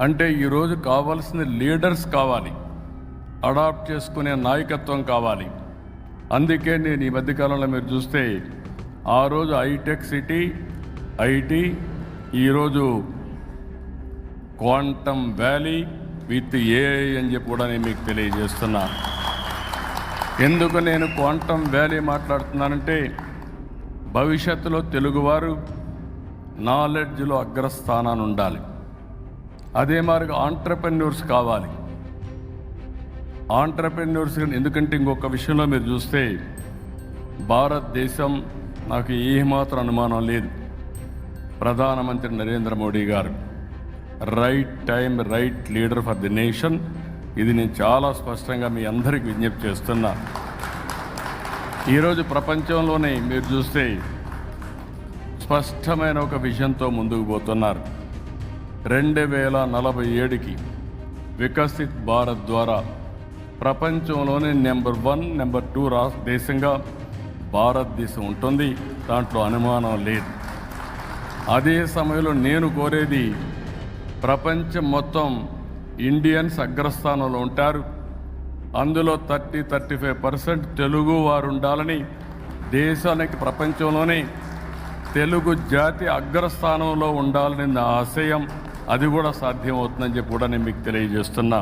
అంటే ఈరోజు కావాల్సిన లీడర్స్ కావాలి, అడాప్ట్ చేసుకునే నాయకత్వం కావాలి. అందుకే నేను ఈ మధ్యకాలంలో మీరు చూస్తే ఆ రోజు హైటెక్ సిటీ ఐటీ, ఈరోజు క్వాంటమ్ వ్యాలీ విత్ ఏఐ అని చెప్పి కూడా నేను మీకు తెలియజేస్తున్నా. ఎందుకు నేను క్వాంటమ్ వ్యాలీ మాట్లాడుతున్నానంటే భవిష్యత్తులో తెలుగువారు నాలెడ్జ్లో అగ్రస్థానాన్ని ఉండాలి. అదే మాదిరిగా ఆంట్రప్రెన్యూర్స్ కావాలి. ఆంట్రప్రెన్యూర్స్ ఎందుకంటే ఇంకొక విషయంలో మీరు చూస్తే భారతదేశం, నాకు ఏమాత్రం అనుమానం లేదు, ప్రధానమంత్రి నరేంద్ర మోడీ గారు right time right leader for the nation. ఇది నేను చాలా స్పష్టంగా మీ అందరికీ విజ్ఞప్తి చేస్తున్నా. ఈరోజు ప్రపంచంలోనే మీరు చూస్తే స్పష్టమైన ఒక విజన్తో ముందుకు పోతున్నారు. 2047కి వికసిత్ భారత్ ద్వారా ప్రపంచంలోనే నెంబర్ 1, నెంబర్ 2 దేశంగా భారతదేశం ఉంటుంది, దాంట్లో అనుమానం లేదు. అదే సమయంలో నేను కోరేది ప్రపంచం మొత్తం ఇండియన్స్ అగ్రస్థానంలో ఉంటారు, అందులో 30-35% తెలుగు వారు ఉండాలని, దేశానికి ప్రపంచంలోనే తెలుగు జాతి అగ్రస్థానంలో ఉండాలని నా ఆశయం. అది కూడా సాధ్యమవుతుందని చెప్పి కూడా నేను మీకు తెలియజేస్తున్నా.